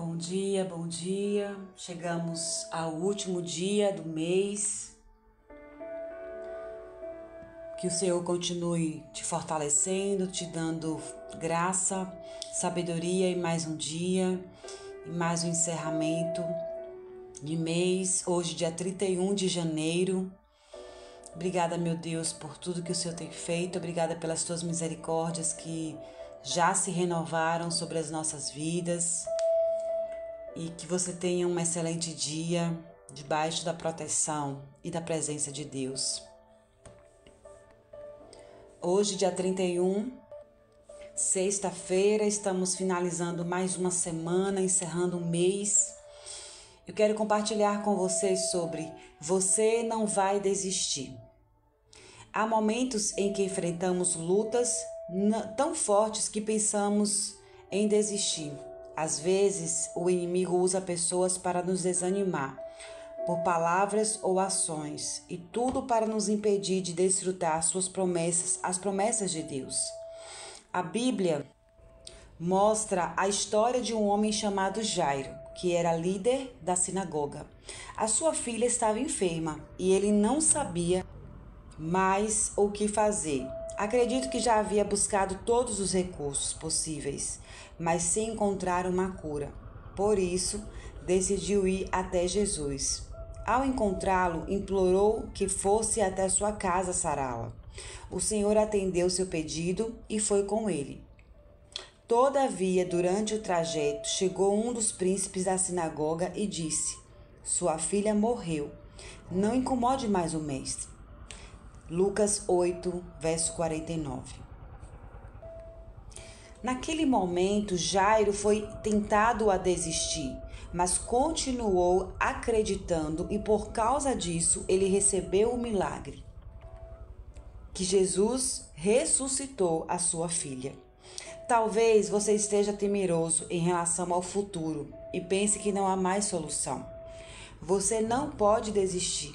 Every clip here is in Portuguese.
Bom dia, bom dia. Chegamos ao último dia do mês. Que o Senhor continue te fortalecendo, te dando graça, sabedoria e mais um dia, e mais um encerramento de mês. Hoje, dia 31 de janeiro. Obrigada, meu Deus, por tudo que o Senhor tem feito. Obrigada pelas tuas misericórdias que já se renovaram sobre as nossas vidas. E que você tenha um excelente dia debaixo da proteção e da presença de Deus. Hoje, dia 31, sexta-feira, estamos finalizando mais uma semana, encerrando um mês. Eu quero compartilhar com vocês sobre você não vai desistir. Há momentos em que enfrentamos lutas tão fortes que pensamos em desistir. Às vezes, o inimigo usa pessoas para nos desanimar, por palavras ou ações, e tudo para nos impedir de desfrutar suas promessas, as promessas de Deus. A Bíblia mostra a história de um homem chamado Jairo, que era líder da sinagoga. A sua filha estava enferma e ele não sabia mais o que fazer. Acredito que já havia buscado todos os recursos possíveis, mas sem encontrar uma cura. Por isso, decidiu ir até Jesus. Ao encontrá-lo, implorou que fosse até sua casa sará-la. O Senhor atendeu seu pedido e foi com ele. Todavia, durante o trajeto, chegou um dos príncipes da sinagoga e disse: "Sua filha morreu. Não incomode mais o mestre." Lucas 8, verso 49. Naquele momento, Jairo foi tentado a desistir, mas continuou acreditando e por causa disso ele recebeu o milagre, que Jesus ressuscitou a sua filha. Talvez você esteja temeroso em relação ao futuro e pense que não há mais solução. Você não pode desistir,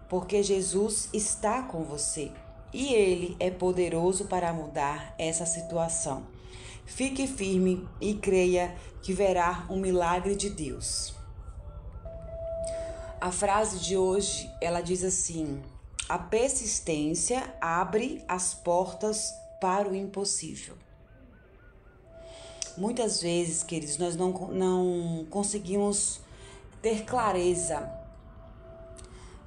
porque Jesus está com você e Ele é poderoso para mudar essa situação. Fique firme e creia que verá um milagre de Deus. A frase de hoje, ela diz assim: a persistência abre as portas para o impossível. Muitas vezes, queridos, nós não conseguimos ter clareza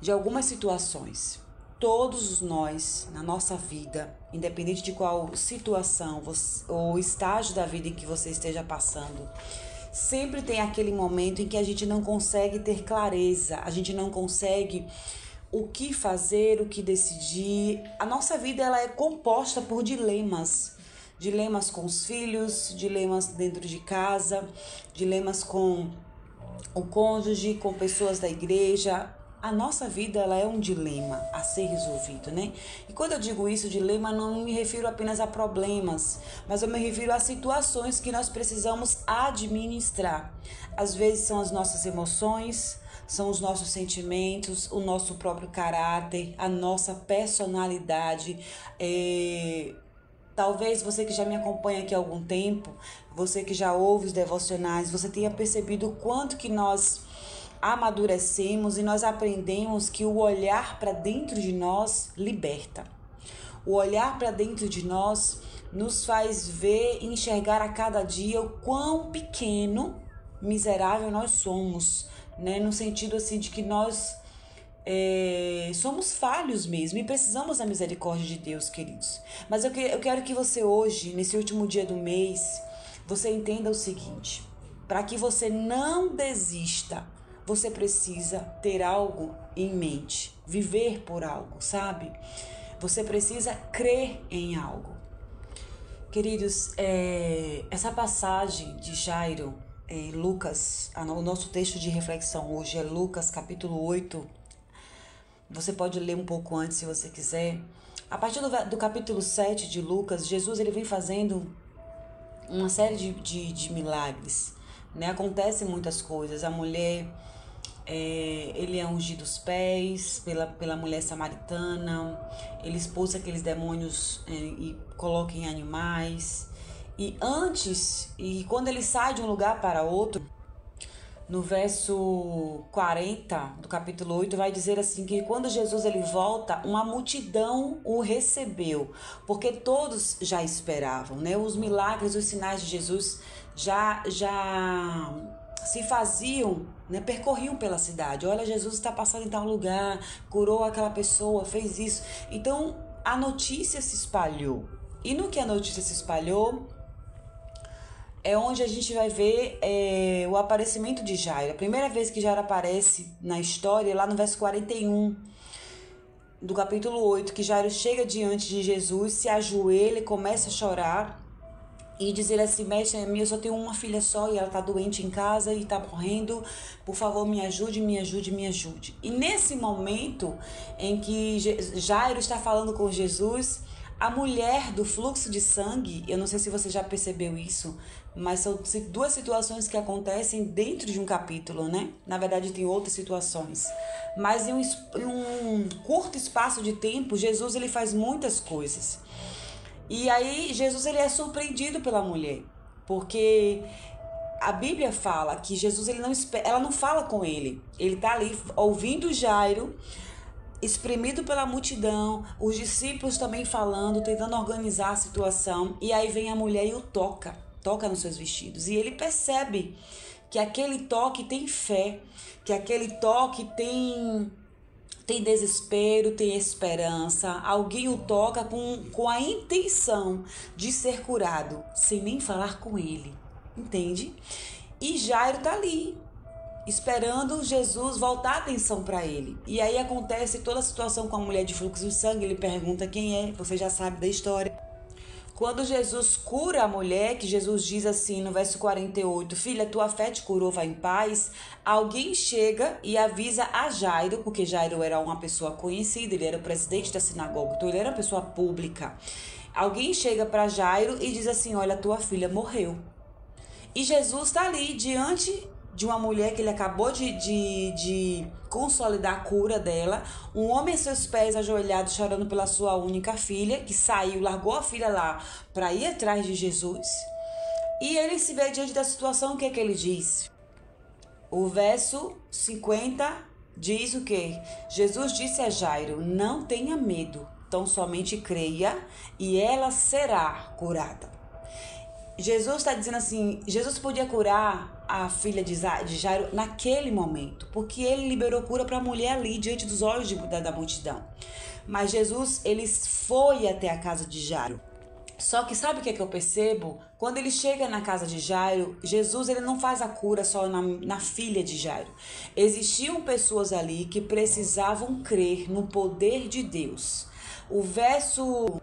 de algumas situações. Todos nós, na nossa vida, independente de qual situação ou estágio da vida em que você esteja passando, sempre tem aquele momento em que a gente não consegue ter clareza, a gente não consegue o que fazer, o que decidir. A nossa vida ela é composta por dilemas. Dilemas com os filhos, dilemas dentro de casa, dilemas com o cônjuge, com pessoas da igreja. A nossa vida ela é um dilema a ser resolvido, né? E quando eu digo isso, dilema, não me refiro apenas a problemas, mas eu me refiro a situações que nós precisamos administrar. Às vezes são as nossas emoções, são os nossos sentimentos, o nosso próprio caráter, a nossa personalidade. Talvez você que já me acompanha aqui há algum tempo, você que já ouve os devocionais, você tenha percebido o quanto que nós amadurecemos e nós aprendemos que o olhar para dentro de nós liberta. O olhar para dentro de nós nos faz ver e enxergar a cada dia o quão pequeno, miserável nós somos, né? No sentido assim de que nós somos falhos mesmo e precisamos da misericórdia de Deus, queridos. Mas eu quero que você hoje, nesse último dia do mês, você entenda o seguinte: para que você não desista, você precisa ter algo em mente, viver por algo, sabe? Você precisa crer em algo. Queridos, essa passagem de Jairo, Lucas, o nosso texto de reflexão hoje é Lucas capítulo 8. Você pode ler um pouco antes se você quiser. A partir do capítulo 7 de Lucas, Jesus ele vem fazendo uma série de milagres, né? Acontecem muitas coisas. A mulher, ele é ungido os pés pela mulher samaritana. Ele expulsa aqueles demônios e coloca em animais. E quando ele sai de um lugar para outro, no verso 40 do capítulo 8, vai dizer assim que quando Jesus ele volta, uma multidão o recebeu, porque todos já esperavam, né? Os milagres, os sinais de Jesus já se faziam, né? Percorriam pela cidade. Olha, Jesus está passando em tal lugar, curou aquela pessoa, fez isso. Então, a notícia se espalhou. E no que a notícia se espalhou, é onde a gente vai ver o aparecimento de Jairo. A primeira vez que Jairo aparece na história é lá no verso 41 do capítulo 8, que Jairo chega diante de Jesus, se ajoelha e começa a chorar e dizer assim: mestre, eu só tenho uma filha só e ela está doente em casa e está morrendo, por favor me ajude, me ajude, me ajude. E nesse momento em que Jairo está falando com Jesus, a mulher do fluxo de sangue, eu não sei se você já percebeu isso, mas são duas situações que acontecem dentro de um capítulo, né? Na verdade, tem outras situações. Mas em um curto espaço de tempo, Jesus ele faz muitas coisas. E aí, Jesus ele é surpreendido pela mulher, porque a Bíblia fala que Jesus ele não ela não fala com ele. Ele tá ali ouvindo Jairo, espremido pela multidão, os discípulos também falando, tentando organizar a situação, e aí vem a mulher e o toca nos seus vestidos, e ele percebe que aquele toque tem fé, que aquele toque tem desespero, tem esperança. Alguém o toca com a intenção de ser curado, sem nem falar com ele, entende? E Jairo tá ali, esperando Jesus voltar a atenção para ele. E aí acontece toda a situação com a mulher de fluxo de sangue. Ele pergunta quem é, você já sabe da história. Quando Jesus cura a mulher, que Jesus diz assim no verso 48, filha, tua fé te curou, vai em paz. Alguém chega e avisa a Jairo, porque Jairo era uma pessoa conhecida, ele era o presidente da sinagoga, então ele era uma pessoa pública. Alguém chega para Jairo e diz assim, olha, tua filha morreu. E Jesus está ali diante de uma mulher que ele acabou de consolidar a cura dela, um homem a seus pés ajoelhado chorando pela sua única filha, que saiu, largou a filha lá para ir atrás de Jesus. E ele se vê diante da situação, o que é que ele diz? O verso 50 diz o quê? Jesus disse a Jairo, não tenha medo, tão somente creia e ela será curada. Jesus está dizendo assim, Jesus podia curar a filha de Jairo naquele momento, porque ele liberou cura para a mulher ali, diante dos olhos da multidão. Mas Jesus, ele foi até a casa de Jairo. Só que sabe o que é que eu percebo? Quando ele chega na casa de Jairo, Jesus ele não faz a cura só na filha de Jairo. Existiam pessoas ali que precisavam crer no poder de Deus. O verso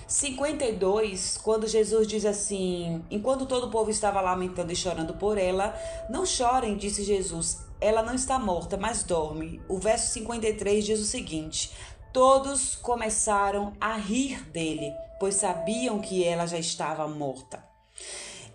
52, quando Jesus diz assim, enquanto todo o povo estava lamentando e chorando por ela, não chorem, disse Jesus, ela não está morta, mas dorme. O verso 53 diz o seguinte, todos começaram a rir dele, pois sabiam que ela já estava morta.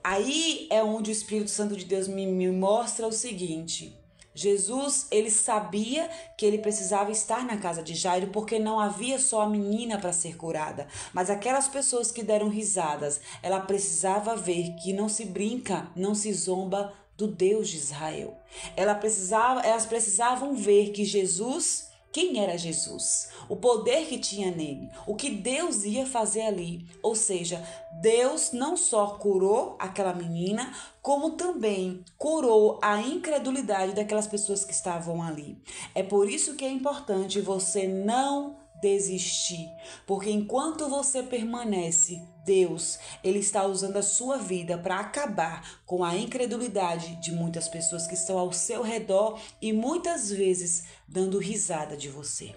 Aí é onde o Espírito Santo de Deus me mostra o seguinte, Jesus, ele sabia que ele precisava estar na casa de Jairo porque não havia só a menina para ser curada, mas aquelas pessoas que deram risadas, ela precisava ver que não se brinca, não se zomba do Deus de Israel. Elas precisavam ver que Jesus, quem era Jesus? O poder que tinha nele, o que Deus ia fazer ali. Ou seja, Deus não só curou aquela menina, como também curou a incredulidade daquelas pessoas que estavam ali. É por isso que é importante você não desistir, porque enquanto você permanece, Deus, ele está usando a sua vida para acabar com a incredulidade de muitas pessoas que estão ao seu redor e muitas vezes dando risada de você.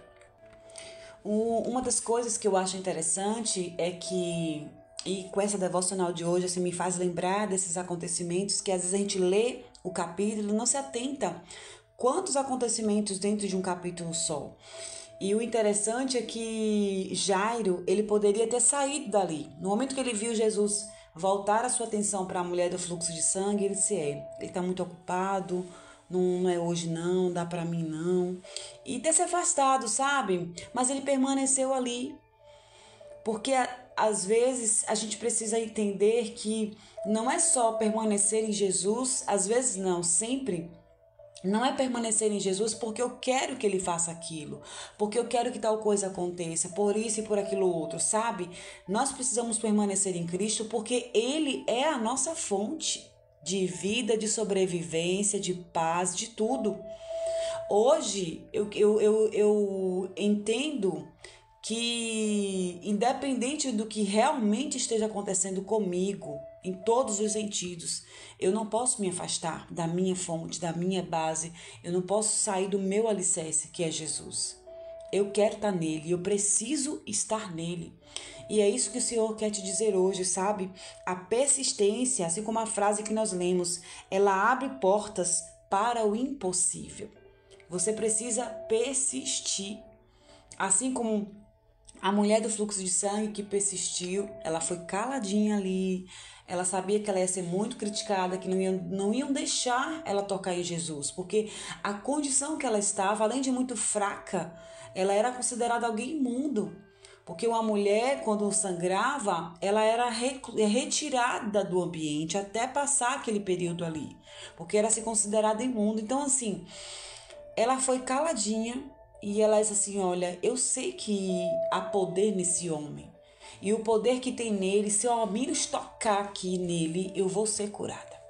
Uma das coisas que eu acho interessante é que, e com essa devocional de hoje, assim, me faz lembrar desses acontecimentos que às vezes a gente lê o capítulo e não se atenta quantos acontecimentos dentro de um capítulo só. E o interessante é que Jairo, ele poderia ter saído dali. No momento que ele viu Jesus voltar a sua atenção para a mulher do fluxo de sangue, ele disse, ele está muito ocupado, não é hoje não, dá para mim não. E ter se afastado, sabe? Mas ele permaneceu ali. Porque às vezes a gente precisa entender que não é só permanecer em Jesus, às vezes não, sempre Não é permanecer em Jesus porque eu quero que ele faça aquilo, porque eu quero que tal coisa aconteça, por isso e por aquilo outro, sabe? Nós precisamos permanecer em Cristo porque ele é a nossa fonte de vida, de sobrevivência, de paz, de tudo. Hoje eu entendo que, independente do que realmente esteja acontecendo comigo, em todos os sentidos, eu não posso me afastar da minha fonte, da minha base, eu não posso sair do meu alicerce, que é Jesus. Eu quero estar nele, eu preciso estar nele. E é isso que o Senhor quer te dizer hoje, sabe? A persistência, assim como a frase que nós lemos, ela abre portas para o impossível. Você precisa persistir. Assim como a mulher do fluxo de sangue que persistiu, ela foi caladinha ali, ela sabia que ela ia ser muito criticada, que não iam deixar ela tocar em Jesus, porque a condição que ela estava, além de muito fraca, ela era considerada alguém imundo. Porque uma mulher, quando sangrava, ela era retirada do ambiente até passar aquele período ali, porque era se considerada imunda. Então, assim, ela foi caladinha e ela disse assim: olha, eu sei que há poder nesse homem. E o poder que tem nele, se eu ao menos tocar aqui nele, eu vou ser curada.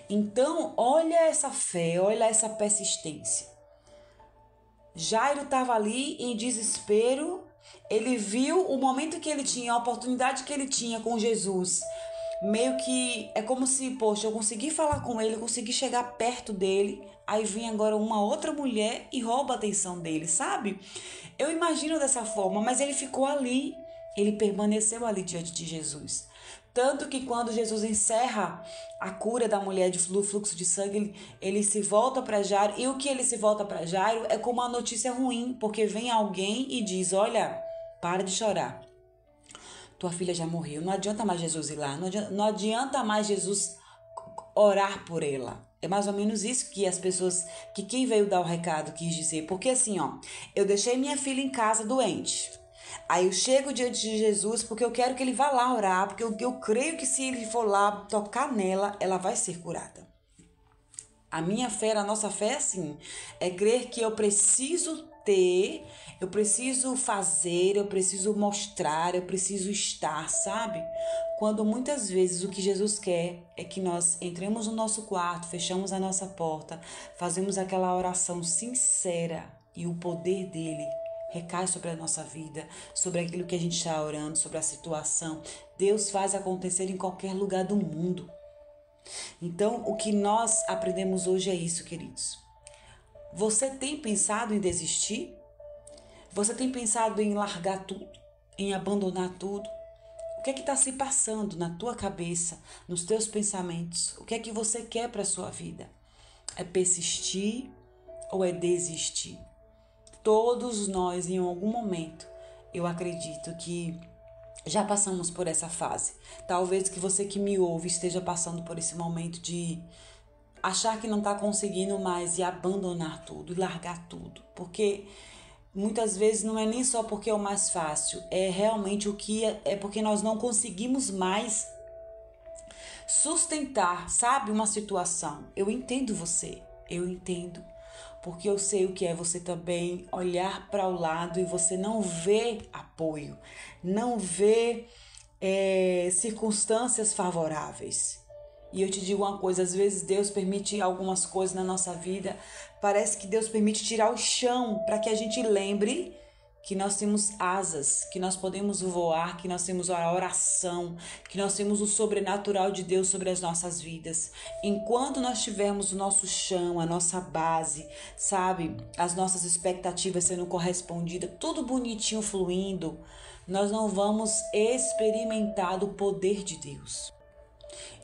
Então, olha essa fé, olha essa persistência. Jairo estava ali em desespero. Ele viu o momento que ele tinha, a oportunidade que ele tinha com Jesus. Meio que é como se, poxa, eu consegui falar com ele, eu consegui chegar perto dele. Aí vem agora uma outra mulher e rouba a atenção dele, sabe? Eu imagino dessa forma, mas ele ficou ali. Ele permaneceu ali diante de Jesus. Tanto que quando Jesus encerra a cura da mulher de fluxo de sangue, ele se volta para Jairo. E o que ele se volta para Jairo é como uma notícia ruim, porque vem alguém e diz: olha, para de chorar. Tua filha já morreu. Não adianta mais Jesus ir lá. Não adianta mais Jesus orar por ela. É mais ou menos isso que as pessoas, que quem veio dar o recado quis dizer. Porque assim, ó, eu deixei minha filha em casa doente. Aí eu chego diante de Jesus porque eu quero que ele vá lá orar, porque eu creio que se ele for lá tocar nela, ela vai ser curada. A minha fé, a nossa fé é assim, é crer que eu preciso ter, eu preciso fazer, eu preciso mostrar, eu preciso estar, sabe? Quando muitas vezes o que Jesus quer é que nós entremos no nosso quarto, fechamos a nossa porta, fazemos aquela oração sincera e o poder dele recai sobre a nossa vida, sobre aquilo que a gente está orando, sobre a situação. Deus faz acontecer em qualquer lugar do mundo. Então, o que nós aprendemos hoje é isso, queridos. Você tem pensado em desistir? Você tem pensado em largar tudo? Em abandonar tudo? O que é que está se passando na tua cabeça, nos teus pensamentos? O que é que você quer para a sua vida? É persistir ou é desistir? Todos nós, em algum momento, eu acredito que já passamos por essa fase. Talvez que você que me ouve esteja passando por esse momento de achar que não está conseguindo mais e abandonar tudo e largar tudo. Porque muitas vezes não é nem só porque é o mais fácil, é realmente o que é porque nós não conseguimos mais sustentar, sabe, uma situação. Eu entendo você, eu entendo. Porque eu sei o que é você também olhar para o lado e você não vê apoio, não vê circunstâncias favoráveis. E eu te digo uma coisa, às vezes Deus permite algumas coisas na nossa vida, parece que Deus permite tirar o chão para que a gente lembre que nós temos asas, que nós podemos voar, que nós temos a oração, que nós temos o sobrenatural de Deus sobre as nossas vidas. Enquanto nós tivermos o nosso chão, a nossa base, sabe, as nossas expectativas sendo correspondidas, tudo bonitinho fluindo, nós não vamos experimentar o poder de Deus.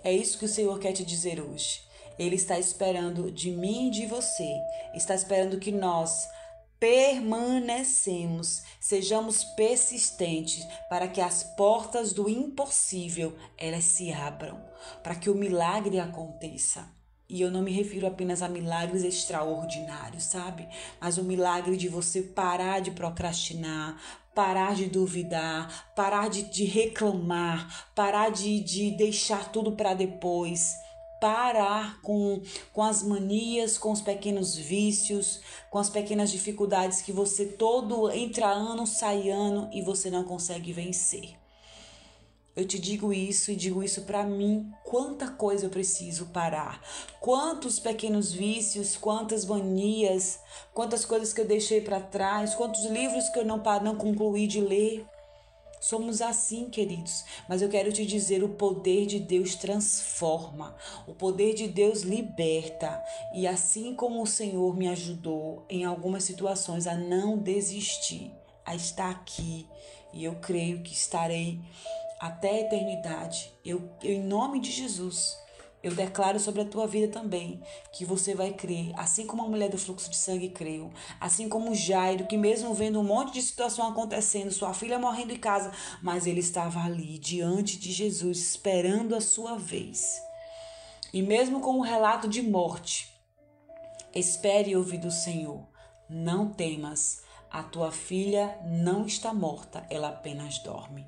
É isso que o Senhor quer te dizer hoje. Ele está esperando de mim e de você, está esperando que nós permanecemos, sejamos persistentes para que as portas do impossível elas se abram, para que o milagre aconteça. E eu não me refiro apenas a milagres extraordinários, sabe? Mas o milagre de você parar de procrastinar, parar de duvidar, parar de reclamar, parar de deixar tudo para depois. parar com as manias, com os pequenos vícios, com as pequenas dificuldades que você todo entra ano, sai ano e você não consegue vencer. Eu te digo isso e digo isso para mim, quanta coisa eu preciso parar, quantos pequenos vícios, quantas manias, quantas coisas que eu deixei para trás, quantos livros que eu não concluí de ler. Somos assim, queridos, mas eu quero te dizer, o poder de Deus transforma, o poder de Deus liberta, e assim como o Senhor me ajudou em algumas situações a não desistir, a estar aqui, e eu creio que estarei até a eternidade. Eu em nome de Jesus, eu declaro sobre a tua vida também que você vai crer, assim como a mulher do fluxo de sangue creu, assim como Jairo, que mesmo vendo um monte de situação acontecendo, sua filha morrendo em casa, mas ele estava ali diante de Jesus, esperando a sua vez. E mesmo com um relato de morte, espere e ouvir do Senhor. Não temas, a tua filha não está morta, ela apenas dorme.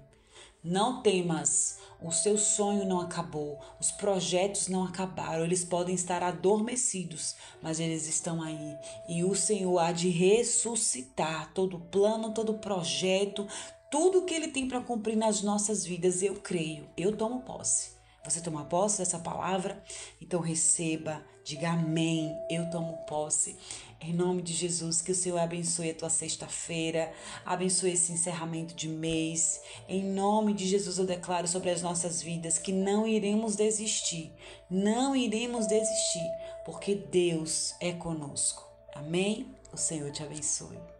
Não temas, o seu sonho não acabou, os projetos não acabaram, eles podem estar adormecidos, mas eles estão aí. E o Senhor há de ressuscitar todo plano, todo projeto, tudo que Ele tem para cumprir nas nossas vidas. Eu creio, eu tomo posse. Você toma posse dessa palavra? Então receba, diga amém, eu tomo posse. Em nome de Jesus, que o Senhor abençoe a tua sexta-feira, abençoe esse encerramento de mês. Em nome de Jesus eu declaro sobre as nossas vidas que não iremos desistir, porque Deus é conosco. Amém? O Senhor te abençoe.